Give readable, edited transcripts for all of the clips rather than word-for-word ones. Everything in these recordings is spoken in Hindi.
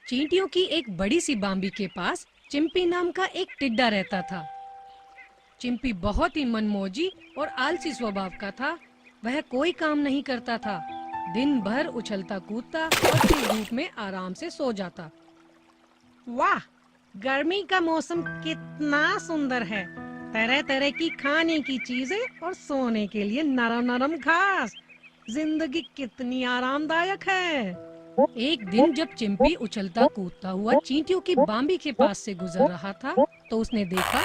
चींटियों की एक बड़ी सी बाम्बी के पास चिंपी नाम का एक टिड्डा रहता था। चिंपी बहुत ही मनमौजी और आलसी स्वभाव का था। वह कोई काम नहीं करता था। दिन भर उछलता कूदता और फिर धूप में आराम से सो जाता। वाह, गर्मी का मौसम कितना सुंदर है। तरह तरह की खाने की चीजें और सोने के लिए नरम नरम घास। जिंदगी कितनी आरामदायक है। एक दिन जब चिंपी उछलता कूदता हुआ चींटियों की बाम्बी के पास से गुजर रहा था, तो उसने देखा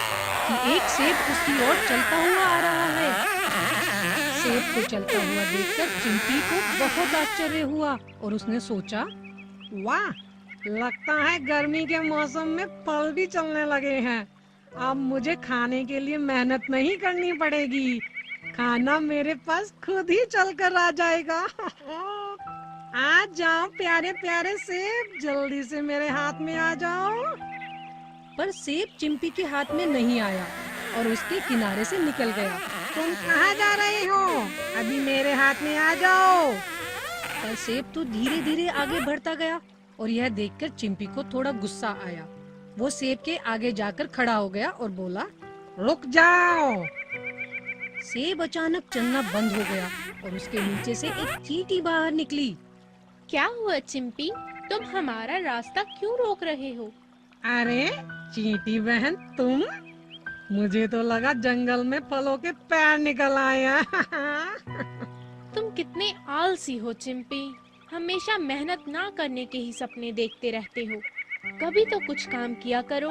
कि एक सेब उसकी ओर चलता हुआ आ रहा है। सेब को चलता हुआ देखकर चिंपी को बहुत आश्चर्य हुआ और उसने सोचा, वाह, लगता है गर्मी के मौसम में फल भी चलने लगे हैं। अब मुझे खाने के लिए मेहनत नहीं करनी पड़ेगी। खाना मेरे पास खुद ही चलकर आ जाएगा। आ जाओ प्यारे प्यारे सेब, जल्दी से मेरे हाथ में आ जाओ। पर सेब चिंपी के हाथ में नहीं आया और उसके किनारे से निकल गया। तुम कहाँ जा रहे हो? अभी मेरे हाथ में आ जाओ। पर सेब तो धीरे धीरे आगे बढ़ता गया और यह देखकर चिंपी को थोड़ा गुस्सा आया। वो सेब के आगे जाकर खड़ा हो गया और बोला, रुक जाओ। सेब अचानक चलना बंद हो गया और उसके नीचे से एक चींटी बाहर निकली। क्या हुआ चिंपी, तुम हमारा रास्ता क्यों रोक रहे हो? अरे चींटी बहन, तुम? मुझे तो लगा जंगल में फलों के पैर निकल आए हैं। तुम कितने आलसी हो चिंपी, हमेशा मेहनत ना करने के ही सपने देखते रहते हो। कभी तो कुछ काम किया करो।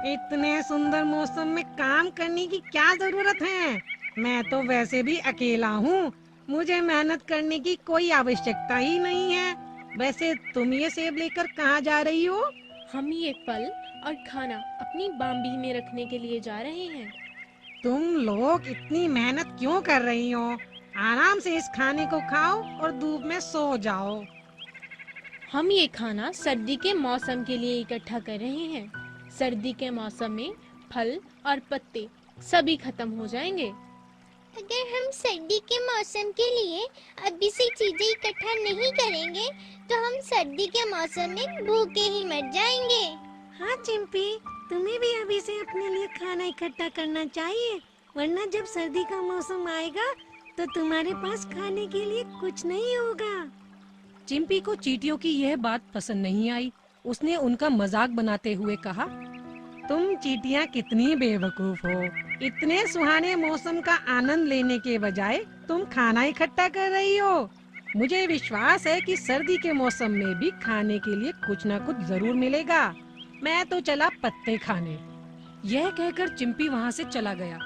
इतने सुंदर मौसम में काम करने की क्या जरूरत है? मैं तो वैसे भी अकेला हूँ। मुझे मेहनत करने की कोई आवश्यकता ही नहीं है। वैसे तुम ये सेब लेकर कहाँ जा रही हो? हम ये फल और खाना अपनी बाम्बी में रखने के लिए जा रहे हैं। तुम लोग इतनी मेहनत क्यों कर रही हो? आराम से इस खाने को खाओ और धूप में सो जाओ। हम ये खाना सर्दी के मौसम के लिए इकट्ठा कर रहे हैं। सर्दी के मौसम में फल और पत्ते सभी खत्म हो जाएंगे। अगर हम सर्दी के मौसम के लिए अभी से चीजें इकट्ठा नहीं करेंगे तो हम सर्दी के मौसम में भूखे ही मर जाएंगे। हाँ चिंपी, तुम्हें भी अभी से अपने लिए खाना इकट्ठा करना चाहिए, वरना जब सर्दी का मौसम आएगा तो तुम्हारे पास खाने के लिए कुछ नहीं होगा। चिंपी को चींटियों की यह बात पसंद नहीं आई। उसने उनका मजाक बनाते हुए कहा, तुम चींटियां कितनी बेवकूफ हो। इतने सुहाने मौसम का आनंद लेने के बजाय तुम खाना इकट्ठा कर रही हो। मुझे विश्वास है कि सर्दी के मौसम में भी खाने के लिए कुछ न कुछ जरूर मिलेगा। मैं तो चला पत्ते खाने। यह कहकर चिंपी वहाँ से चला गया।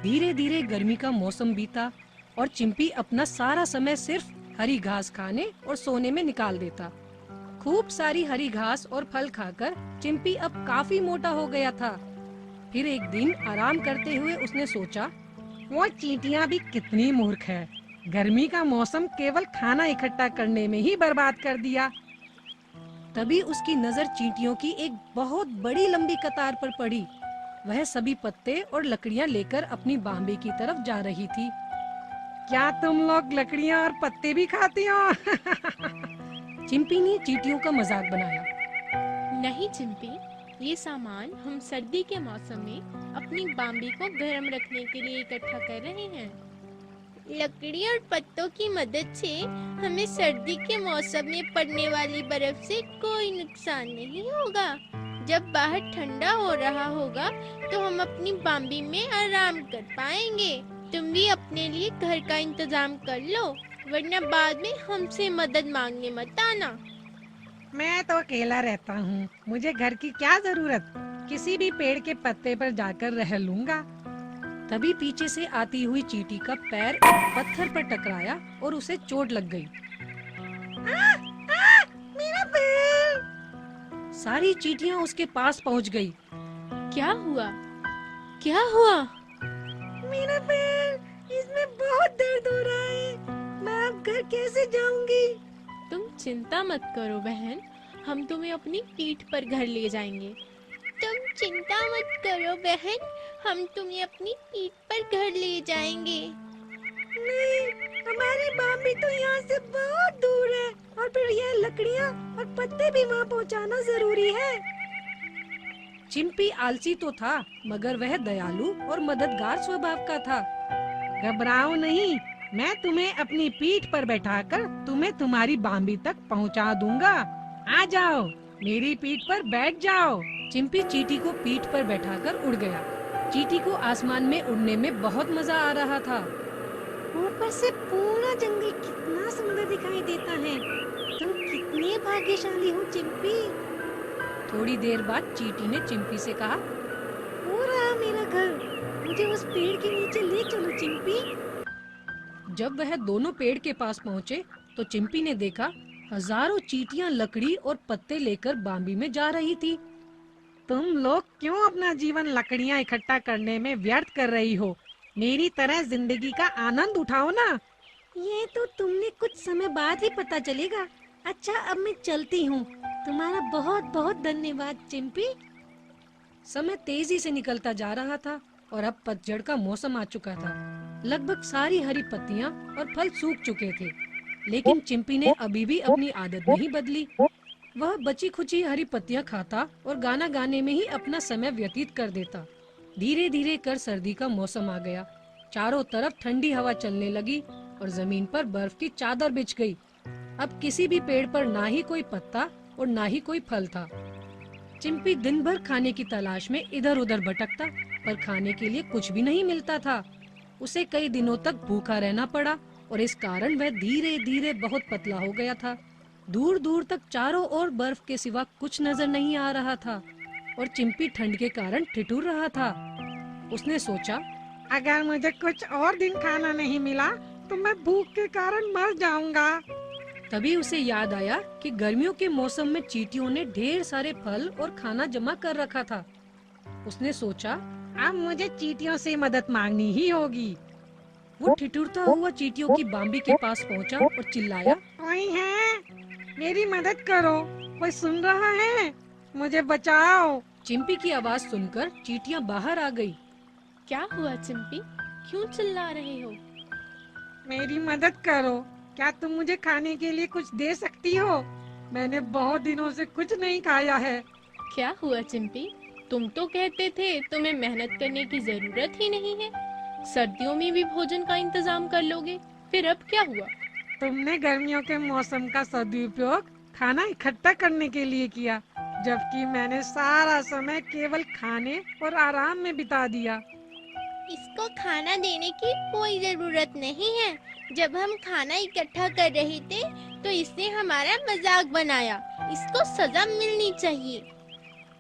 धीरे धीरे गर्मी का मौसम बीता और चिंपी अपना सारा समय सिर्फ हरी घास खाने और सोने में निकाल देता। खूब सारी हरी घास और फल खाकर चिंपी अब काफी मोटा हो गया था। फिर एक दिन आराम करते हुए उसने सोचा, वो चींटियां भी कितनी मूर्ख है। गर्मी का मौसम केवल खाना इकट्ठा करने में ही बर्बाद कर दिया। तभी उसकी नजर चींटियों की एक बहुत बड़ी लंबी कतार पर पड़ी। वह सभी पत्ते और लकड़ियां लेकर अपनी बाम्बी की तरफ जा रही थी। क्या तुम लोग लकड़ियां और पत्ते भी खाती हो? चिंपी ने चींटियों का मजाक बनाया। नहीं चिंपी, ये सामान हम सर्दी के मौसम में अपनी बाम्बी को गर्म रखने के लिए इकट्ठा कर रहे हैं। लकड़ी और पत्तों की मदद से हमें सर्दी के मौसम में पड़ने वाली बर्फ से कोई नुकसान नहीं होगा। जब बाहर ठंडा हो रहा होगा तो हम अपनी बाम्बी में आराम कर पाएंगे। तुम भी अपने लिए घर का इंतजाम कर लो, वरना बाद में हमसे मदद मांगने मत आना। मैं तो अकेला रहता हूँ, मुझे घर की क्या जरूरत। किसी भी पेड़ के पत्ते पर जाकर रह लूंगा। तभी पीछे से आती हुई चींटी का पैर एक पत्थर पर टकराया और उसे चोट लग गई। मेरा पैर! सारी चींटियां उसके पास पहुंच गई। क्या हुआ? क्या हुआ? मेरा पैर, इसमें बहुत दर्द हो रहा है। मैं अब घर कैसे जाऊंगी? तुम चिंता मत करो बहन, हम तुम्हें अपनी पीठ पर घर ले जाएंगे। तुम चिंता मत करो बहन, हम तुम्हें अपनी पीठ पर घर ले जाएंगे। नहीं, हमारी बाम्बी तो यहाँ से बहुत दूर है और फिर ये लकड़ियाँ और पत्ते भी वहाँ पहुँचाना जरूरी है। चिंपी आलसी तो था, मगर वह दयालु और मददगार स्वभाव का था। घबराओ नहीं, मैं तुम्हें अपनी पीठ पर बैठाकर तुम्हें तुम्हारी बाम्बी तक पहुंचा दूंगा। आ जाओ, मेरी पीठ पर बैठ जाओ। चिंपी चींटी को पीठ पर बैठाकर उड़ गया। चींटी को आसमान में उड़ने में बहुत मजा आ रहा था। ऊपर से पूरा जंगल कितना सुंदर दिखाई देता है। तुम कितने भाग्यशाली हो चिंपी। थोड़ी देर बाद चींटी ने चिंपी से कहा, वो रहा मेरा घर, मुझे उस पेड़ के नीचे ले चलो चिंपी। जब वह दोनों पेड़ के पास पहुँचे तो चिंपी ने देखा हजारों चींटियां लकड़ी और पत्ते लेकर बाम्बी में जा रही थी। तुम लोग क्यों अपना जीवन लकड़ियां इकट्ठा करने में व्यर्थ कर रही हो? मेरी तरह जिंदगी का आनंद उठाओ ना। ये तो तुमने कुछ समय बाद ही पता चलेगा। अच्छा, अब मैं चलती हूँ। तुम्हारा बहुत बहुत धन्यवाद चिंपी। समय तेजी से निकलता जा रहा था और अब पतझड़ का मौसम आ चुका था। लगभग सारी हरी पत्तियां और फल सूख चुके थे, लेकिन चिंपी ने अभी भी अपनी आदत नहीं बदली। वह बची खुची हरी पत्तियां खाता और गाना गाने में ही अपना समय व्यतीत कर देता। धीरे धीरे कर सर्दी का मौसम आ गया। चारों तरफ ठंडी हवा चलने लगी और जमीन पर बर्फ की चादर बिछ गई। अब किसी भी पेड़ पर ना ही कोई पत्ता और ना ही कोई फल था। चिंपी दिन भर खाने की तलाश में इधर उधर भटकता, पर खाने के लिए कुछ भी नहीं मिलता था। उसे कई दिनों तक भूखा रहना पड़ा और इस कारण वह धीरे धीरे बहुत पतला हो गया था। दूर दूर तक चारों ओर बर्फ के सिवा कुछ नजर नहीं आ रहा था और चिंपी ठंड के कारण ठिठुर रहा था। उसने सोचा, अगर मुझे कुछ और दिन खाना नहीं मिला तो मैं भूख के कारण मर जाऊंगा। तभी उसे याद आया कि गर्मियों के मौसम में चींटियों ने ढेर सारे फल और खाना जमा कर रखा था। उसने सोचा, अब मुझे चींटियों से मदद मांगनी ही होगी। वो ठिठुरता हुआ चींटियों की बाम्बी के पास पहुंचा और चिल्लाया, कोई है? मेरी मदद करो, कोई सुन रहा है? मुझे बचाओ। चिंपी की आवाज सुनकर चींटियां बाहर आ गई। क्या हुआ चिंपी, क्यों चिल्ला रहे हो? मेरी मदद करो, क्या तुम मुझे खाने के लिए कुछ दे सकती हो? मैंने बहुत दिनों से कुछ नहीं खाया है। क्या हुआ चिंपी, तुम तो कहते थे तुम्हें मेहनत करने की जरूरत ही नहीं है, सर्दियों में भी भोजन का इंतजाम कर लोगे, फिर अब क्या हुआ? तुमने गर्मियों के मौसम का सदुपयोग खाना इकट्ठा करने के लिए किया, जबकि मैंने सारा समय केवल खाने और आराम में बिता दिया। इसको खाना देने की कोई जरूरत नहीं है। जब हम खाना इकट्ठा कर रहे थे तो इसने हमारा मजाक बनाया। इसको सजा मिलनी चाहिए।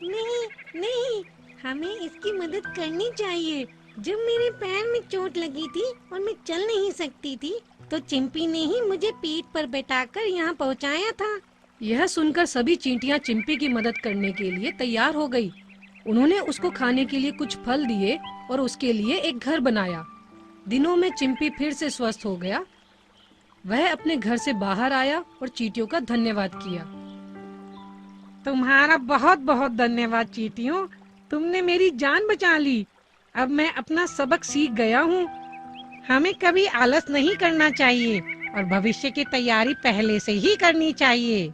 नहीं नहीं, हमें इसकी मदद करनी चाहिए। जब मेरे पैर में चोट लगी थी और मैं चल नहीं सकती थी तो चिंपी ने ही मुझे पीठ पर बैठाकर यहाँ पहुँचाया था। यह सुनकर सभी चींटियाँ चिंपी की मदद करने के लिए तैयार हो गई। उन्होंने उसको खाने के लिए कुछ फल दिए और उसके लिए एक घर बनाया। दिनों में चिंपी फिर से स्वस्थ हो गया। वह अपने घर से बाहर आया और चींटियों का धन्यवाद किया। तुम्हारा बहुत बहुत धन्यवाद चींटियों, तुमने मेरी जान बचा ली। अब मैं अपना सबक सीख गया हूँ। हमें कभी आलस नहीं करना चाहिए और भविष्य की तैयारी पहले से ही करनी चाहिए।